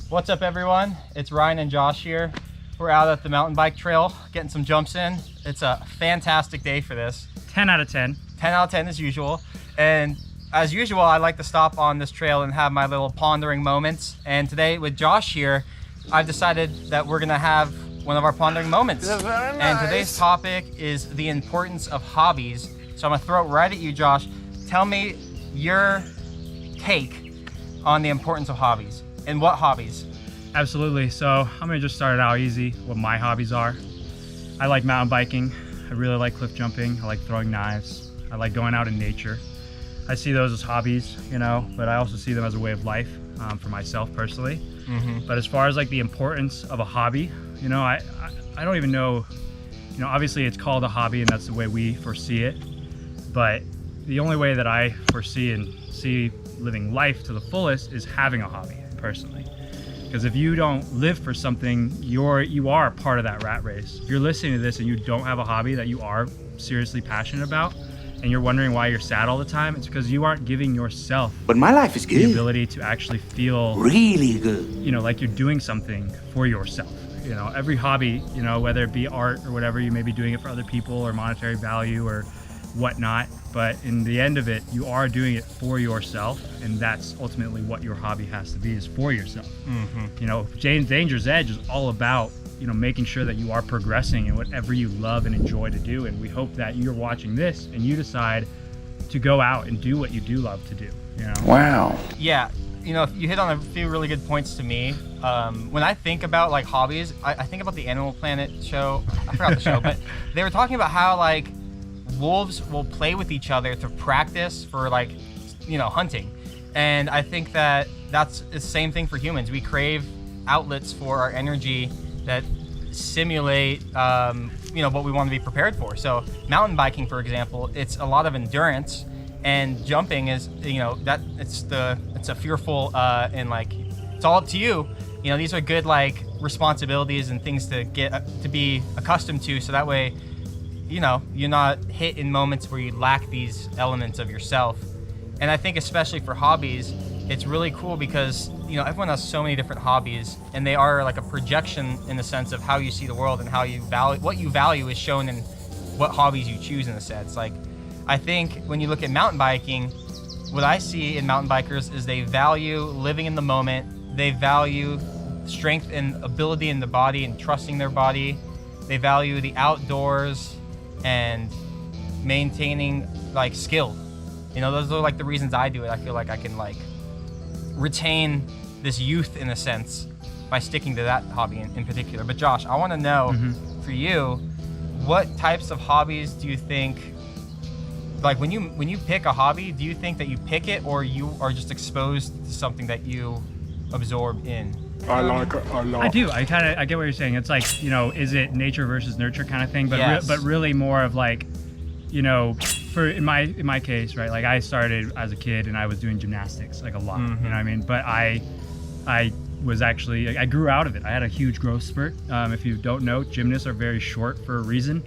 What's up, everyone? It's Ryan and Josh here. We're out at the mountain bike trail, getting some jumps in. It's a fantastic day for this. 10 out of 10. 10 out of 10 as usual. And as usual, I like to stop on this trail and have my little pondering moments. And today with Josh here, I've decided that we're gonna have one of our pondering moments. Very nice. And today's topic is the importance of hobbies. So I'm gonna throw it right at you, Josh. Tell me your take on the importance of hobbies. And what hobbies? Absolutely. So I'm gonna just start it out easy. What my hobbies are. I like mountain biking. I really like cliff jumping. I like throwing knives. I like going out in nature. I see those as hobbies, but I also see them as a way of life for myself personally. But as far as like the importance of a hobby, I don't even know. Obviously it's called a hobby and that's the way we foresee it. But the only way that I foresee and see living life to the fullest is having a hobby personally. Because if you don't live for something, you are part of that rat race. If you're listening to this and you don't have a hobby that you are seriously passionate about, and you're wondering why you're sad all the time, it's because you aren't giving yourself But my life is good. the ability to actually feel Really good. like you're doing something for yourself. Every hobby, whether it be art or whatever, you may be doing it for other people or monetary value or whatnot, but in the end of it, you are doing it for yourself, and that's ultimately what your hobby has to be, is for yourself. James Danger's Edge is all about making sure that you are progressing in whatever you love and enjoy to do, and we hope that you're watching this and you decide to go out and do what you do love to do. Wow. Yeah, you hit on a few really good points to me. When I think about like hobbies, I think about the Animal Planet show. I forgot the show, but they were talking about how like wolves will play with each other to practice for like, hunting. And I think that that's the same thing for humans. We crave outlets for our energy that simulate, what we want to be prepared for. So mountain biking, for example, it's a lot of endurance, and jumping is, it's a fearful, and like, it's all up to you. These are good like responsibilities and things to get to be accustomed to. So that way, you're not hit in moments where you lack these elements of yourself. And I think especially for hobbies, it's really cool because, everyone has so many different hobbies, and they are like a projection in the sense of how you see the world and how you value, what you value is shown in what hobbies you choose in a sense. Like, I think when you look at mountain biking, what I see in mountain bikers is they value living in the moment. They value strength and ability in the body and trusting their body. They value the outdoors and maintaining like skill. Those are like the reasons I do it. I feel like I can like retain this youth in a sense by sticking to that hobby in particular. But Josh, I want to know for you, what types of hobbies do you think, like when you pick a hobby, do you think that you pick it or you are just exposed to something that you absorb in? I do. I get what you're saying. It's like, is it nature versus nurture kind of thing, but Yes. but really more of like, for in my case, right? Like I started as a kid and I was doing gymnastics like a lot, you know what I mean? But I was actually, I grew out of it. I had a huge growth spurt. If you don't know, gymnasts are very short for a reason.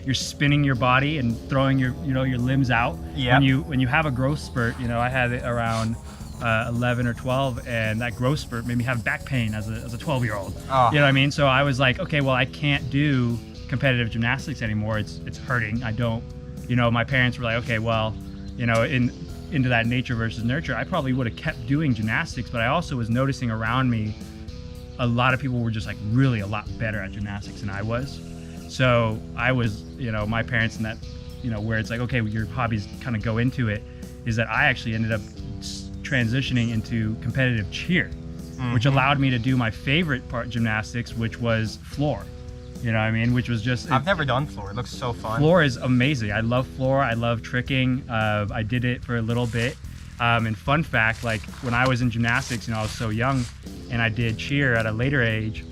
You're spinning your body and throwing your limbs out. Yep. When you have a growth spurt, I had it around 11 or 12, and that growth spurt made me have back pain as a 12-year-old. Oh. You know what I mean? So I was like, okay, well, I can't do competitive gymnastics anymore. It's hurting. I don't, my parents were like, okay, well, into that nature versus nurture, I probably would have kept doing gymnastics, but I also was noticing around me a lot of people were just like really a lot better at gymnastics than I was. So I was, my parents in that, where it's like, okay, well, your hobbies kind of go into it, is that I actually ended up transitioning into competitive cheer, which allowed me to do my favorite part, gymnastics, which was floor. Which was just... I've never done floor. It looks so fun. Floor is amazing. I love floor. I love tricking. I did it for a little bit. And fun fact, like when I was in gymnastics, I was so young, and I did cheer at a later age,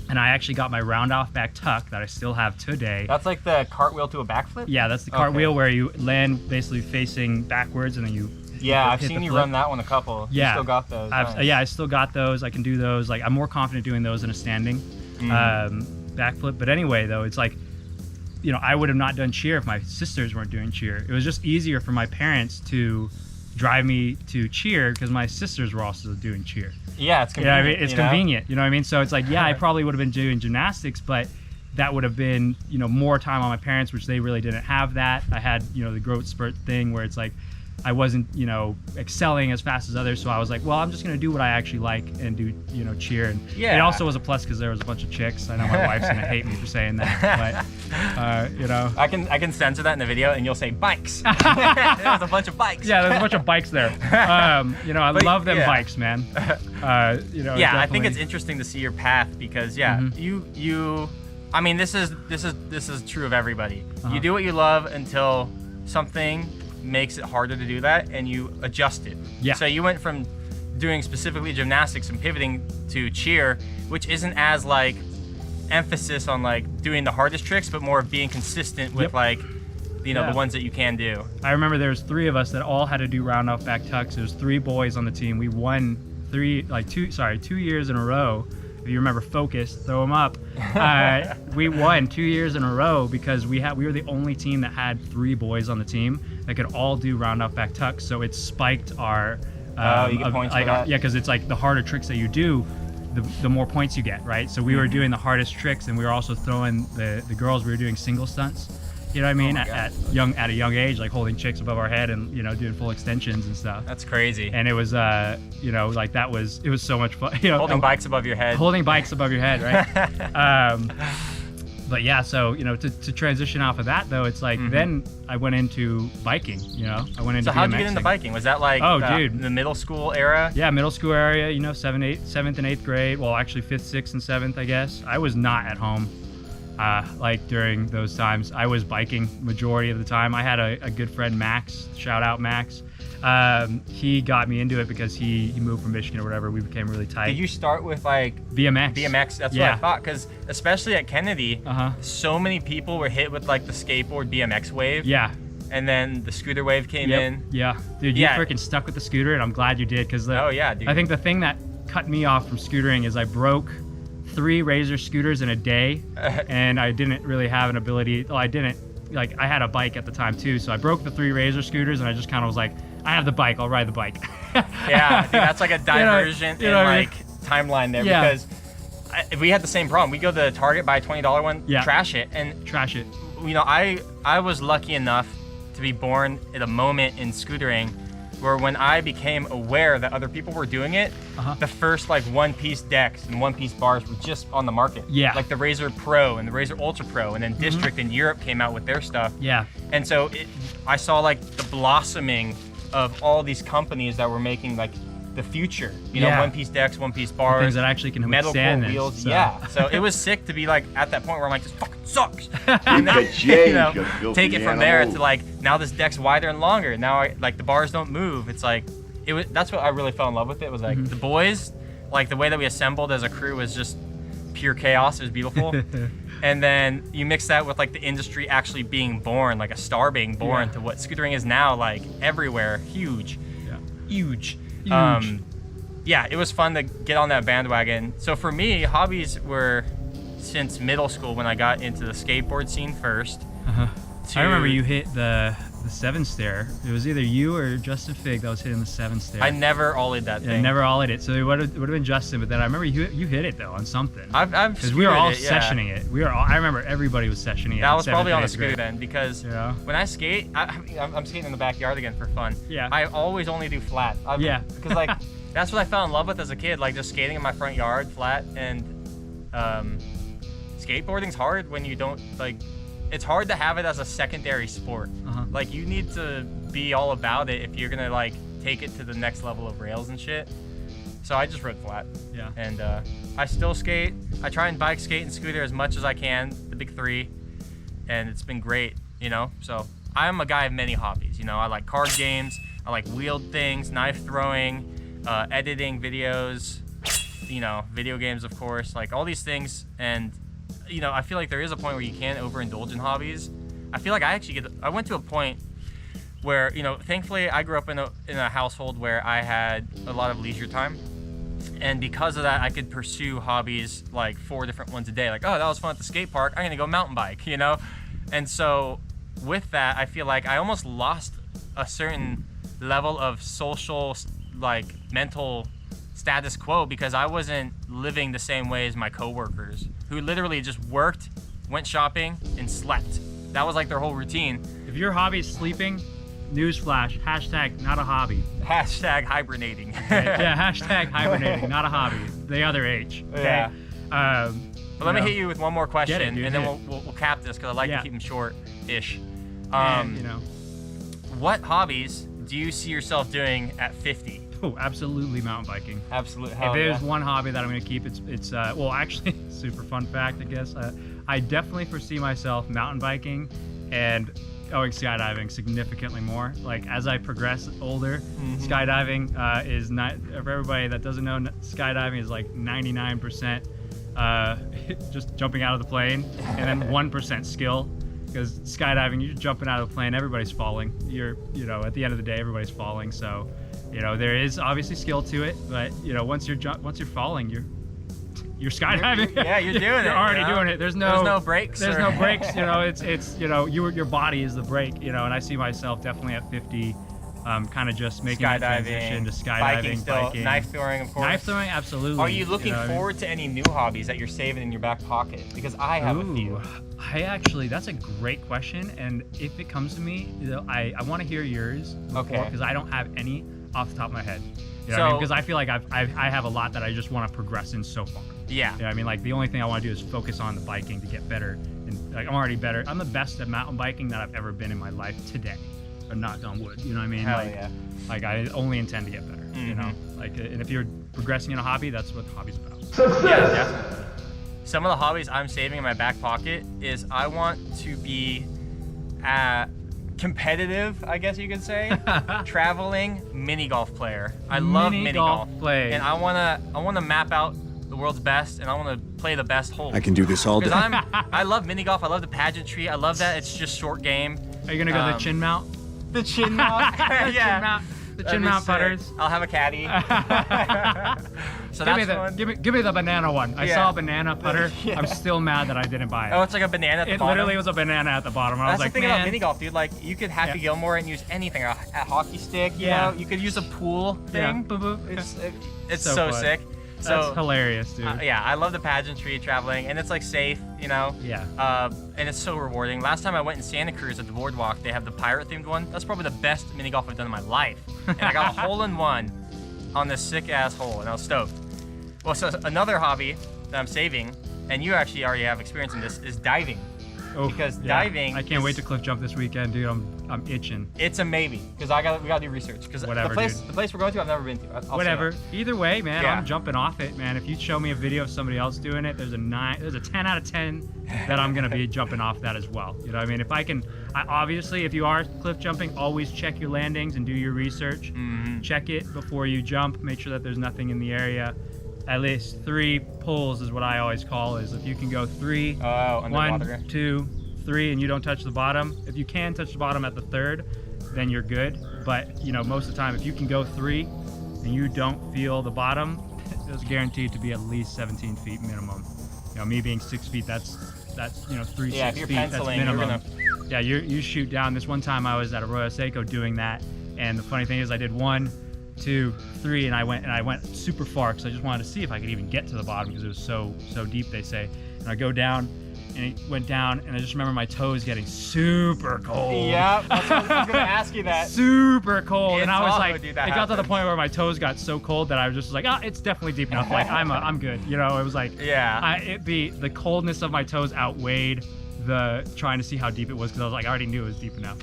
and I actually got my round off back tuck that I still have today. That's like the cartwheel to a backflip? Yeah, that's the cartwheel where you land basically facing backwards and then you... Yeah, I've seen you run that one a couple. Yeah. You still got those. Nice. Yeah, I still got those. I can do those. Like I'm more confident doing those in a standing backflip. But anyway, though, it's like, I would have not done cheer if my sisters weren't doing cheer. It was just easier for my parents to, drive me to cheer because my sisters were also doing cheer. Yeah, it's Yeah, convenient. I mean, it's convenient. You know what I mean? So it's like, yeah, I probably would have been doing gymnastics, but that would have been, more time on my parents, which they really didn't have that. I had, the growth spurt thing where it's like, I wasn't, excelling as fast as others. So I was like, well, I'm just going to do what I actually like and do, cheer. And it also was a plus because there was a bunch of chicks. I know my wife's going to hate me for saying that, but, I can censor that in the video and you'll say bikes. There's a bunch of bikes. Yeah, there's a bunch of bikes there. I love them bikes, man. I think it's interesting to see your path because I mean, this is true of everybody. You do what you love until something makes it harder to do that, and you adjust it. Yeah. So you went from doing specifically gymnastics and pivoting to cheer, which isn't as like emphasis on like doing the hardest tricks, but more of being consistent with like, the ones that you can do. I remember there was 3 of us that all had to do round off back tucks. There was 3 boys on the team. We won 2 years in a row. If you remember Focus, throw them up. We won 2 years in a row because we were the only team that had 3 boys on the team that could all do round off back tucks. So it spiked our you get points for that? yeah, because it's like the harder tricks that you do, the more points you get, right? So we were doing the hardest tricks, and we were also throwing the girls. We were doing single stunts. You know what I mean? At a young age, like holding chicks above our head and doing full extensions and stuff. That's crazy. And it was it was so much fun. Holding bikes above your head. Holding bikes above your head, right? But yeah, so to transition off of that though, it's like then I went into biking. I went into. So how'd you BMXing. get into biking? Was that like the middle school era? Yeah, middle school area. 7th and 8th grade. Well, actually 5th, 6th, and 7th, I guess. I was not at home. During those times, I was biking majority of the time. I had a good friend, Max. Shout out, Max. He got me into it because he moved from Michigan or whatever. We became really tight. Did you start with like BMX? BMX, that's what I thought. Because especially at Kennedy, so many people were hit with like the skateboard BMX wave. Yeah. And then the scooter wave came in. Yeah. Dude, you freaking stuck with the scooter, and I'm glad you did because oh yeah, dude. I think the thing that cut me off from scootering is I broke 3 Razor scooters in a day, and I didn't really have an ability. Well, I didn't. Like, I had a bike at the time too, so I broke the 3 Razor scooters, and I just kind of was like, I have the bike, I'll ride the bike. Yeah, I think that's like a divergent in like timeline there because we had the same problem. We go to Target, buy a $20 one, trash it. I was lucky enough to be born at a moment in scootering where when I became aware that other people were doing it, the first like one-piece decks and one-piece bars were just on the market. Yeah. Like the Razor Pro and the Razor Ultra Pro, and then District in Europe came out with their stuff. Yeah. And so I saw like the blossoming of all these companies that were making like the future, one-piece decks, one-piece bars, things that actually can metal withstand core wheels. this, so. Yeah. So it was sick to be like at that point where I'm like, this fucking sucks. And then, take it from there to like, now this deck's wider and longer. Now the bars don't move. It's like, that's what I really fell in love with. It was like the boys, like the way that we assembled as a crew was just pure chaos. It was beautiful. And then you mix that with like the industry actually being born, like a star being born to what scootering is now, like everywhere, huge. It was fun to get on that bandwagon. So for me, hobbies were since middle school when I got into the skateboard scene first. I remember you hit the 7 stair. It was either you or Justin Fig that was hitting the 7 stair. I never ollied that thing. I never ollied it. So it would have been Justin, but then I remember you hit it though on something. Because we were all sessioning it. I remember everybody was sessioning it. I was probably on a scooter then because when I skate, I'm skating in the backyard again for fun. Yeah. I always only do flat. Because like that's what I fell in love with as a kid, like just skating in my front yard flat. And skateboarding's hard when you don't like. It's hard to have it as a secondary sport. Like you need to be all about it if you're gonna like take it to the next level of rails and shit. So I just rode flat. Yeah. And I still skate. I try and bike, skate, and scooter as much as I can, the big 3, and it's been great. So I'm a guy of many hobbies. I like card games. I like wheeled things, knife throwing, editing videos. Video games, of course, like all these things. And I feel like there is a point where you can't overindulge in hobbies. I feel like I went to a point where, thankfully I grew up in a household where I had a lot of leisure time. And because of that, I could pursue hobbies like 4 different ones a day. Like, oh, that was fun at the skate park. I'm going to go mountain bike, And so with that, I feel like I almost lost a certain level of social, like mental status quo, because I wasn't living the same way as my coworkers who literally just worked, went shopping, and slept. That was like their whole routine. If your hobby is sleeping, newsflash, hashtag not a hobby. Hashtag hibernating. Yeah, hashtag hibernating, not a hobby. The other H. Okay? Yeah. But let me know, hit you with one more question, it, dude, and then hit we'll cap this because I like Yeah. to keep them short-ish. and, you know, What hobbies do you see yourself doing at 50? oh, absolutely mountain biking. Absolutely. If there's one hobby that I'm going to keep, it's well, actually, super fun fact, I guess. I definitely foresee myself mountain biking and going skydiving significantly more. Like, as I progress older, skydiving is not, for everybody that doesn't know, skydiving is like 99% just jumping out of the plane, and then 1% skill. Because skydiving, you're jumping out of the plane, everybody's falling. At the end of the day, everybody's falling. So, there is obviously skill to it, but once you're falling, you're skydiving. You're doing it. You're already doing it. There's no brakes. There's no brakes. It's your body is the brake. And I see myself definitely at 50, kind of just making that transition to skydiving, biking, knife throwing, of course. Knife throwing, absolutely. Are you looking what I mean? forward to any new hobbies that you're saving in your back pocket? Because I have a few. That's a great question. And if it comes to me, I want to hear yours. Okay. Because I don't have any off the top of my head. So- Because I feel like I have a lot that I just want to progress in so far. Yeah. Like the only thing I want to do is focus on the biking to get better. And like I'm already better. I'm the best at mountain biking that I've ever been in my life today. But knocked on wood. You know what I mean? Hell like, yeah. Like I only intend to get better. Like, and if you're progressing in a hobby, that's what the hobby's about. Yeah, definitely. Some of the hobbies I'm saving in my back pocket is I want to be competitive, I guess you could say, traveling mini golf player. I love mini golf play. and I wanna map out the world's best, and I wanna play the best hole. I can do this all day. Because I love mini golf. I love the pageantry. I love that it's just short game. Are you gonna go the chin mount? The chin mount. Yeah. The That'd chin be mount sick. putters. I'll have a caddy. So that's fun. Give me the banana one. I Yeah. saw a banana putter. Yeah. I'm still mad that I didn't buy it. Oh, it's like a banana at the It bottom. literally was a banana at the bottom. I That's was like, the thing man. about mini golf, dude. Like, you could Happy Yeah. Gilmore and use anything. A hockey stick, you Yeah. know? You could use a pool Yeah. thing. Boop, boop. It's So so fun. sick. That's So, hilarious, dude. yeah, I love the pageantry, traveling, and it's like safe, Yeah. and it's so rewarding. Last time I went in Santa Cruz at the boardwalk, they have the pirate themed one. That's probably the best mini golf I've done in my life. And I got a hole in one on this sick ass hole, and I was stoked. Well, so another hobby that I'm saving, and you actually already have experience in this, is diving. Oh, because yeah. diving I can't wait is- to cliff jump this weekend, dude. I'm itching. It's a maybe, because we gotta do research. Because Whatever, the place we're going to, I've never been to. I'll say Whatever. that. Either way, man, Yeah. I'm jumping off it, man. If you show me a video of somebody else doing it, there's a 10 out of 10 that I'm gonna be jumping off that as well. You know what I mean? If I can, obviously, if you are cliff jumping, always check your landings and do your research. Mm-hmm. Check it before you jump. Make sure that there's nothing in the area. At least 3 pulls is what I always call. Is if you can go 3, Oh, underwater. 1, 2, 3, and you don't touch the bottom. If you can touch the bottom at the 3rd, then you're good. But most of the time, if you can go 3 and you don't feel the bottom, it's guaranteed to be at least 17 feet minimum. Me being 6 feet, that's 3, Yeah, 6 if you're feet, that's penciling, you're minimum. gonna. Yeah, you shoot down. This one time I was at Arroyo Seco doing that, and the funny thing is I did 1, 2, 3, and I went super far because I just wanted to see if I could even get to the bottom because it was so deep, they say. And I go down, and it went down, and I just remember my toes getting super cold. Yeah, I was gonna ask you that. Super cold, and It's I was awful, like, dude, it that got to the happens. point where my toes got so cold that I was just like, it's definitely deep enough. Like I'm good. It was like, Yeah. the coldness of my toes outweighed the trying to see how deep it was because I was like, I already knew it was deep enough.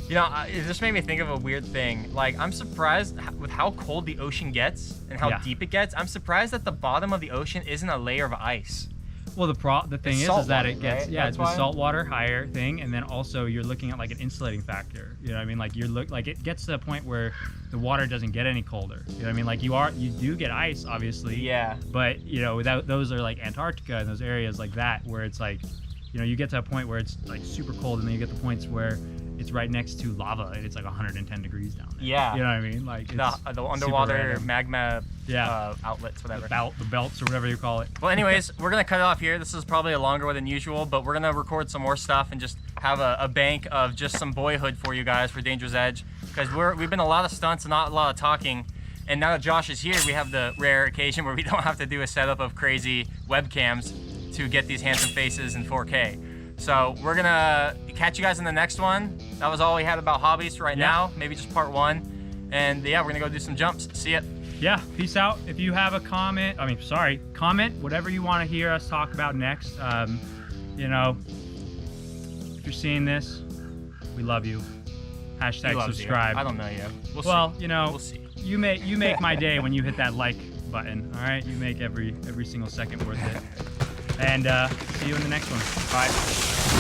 It just made me think of a weird thing. Like, I'm surprised with how cold the ocean gets and how Yeah. deep it gets. I'm surprised that the bottom of the ocean isn't a layer of ice. Well, the thing It's is salt that water, it gets right? yeah, That's it's the why? saltwater higher thing, and then also you're looking at like an insulating factor. You know what I mean? Like it gets to the point where the water doesn't get any colder. You know what I mean? Like you do get ice, obviously. Yeah. But without those are like Antarctica and those areas like that where it's like, you get to a point where it's like super cold, and then you get the points where it's right next to lava and it's like 110 degrees down there. Yeah. You know what I mean? Like it's The super underwater random. magma Yeah. outlets, whatever. The belts or whatever you call it. Well, anyways, we're gonna cut it off here. This is probably a longer one than usual, but we're gonna record some more stuff and just have a bank of just some boyhood for you guys for Dangerous Edge, because we've been a lot of stunts and not a lot of talking. And now that Josh is here, we have the rare occasion where we don't have to do a setup of crazy webcams to get these handsome faces in 4K. So we're gonna catch you guys in the next one. That was all we had about hobbies for right now. Maybe just part 1. And yeah, we're gonna go do some jumps. See ya. Yeah, peace out. If you have a comment, comment whatever you want to hear us talk about next. You know, if you're seeing this, we love you. Hashtag He loves subscribe. you. I don't know you. Well, you know, we'll see. you make my day when you hit that like button. All right, you make every single second worth it. And see you in the next one. Bye.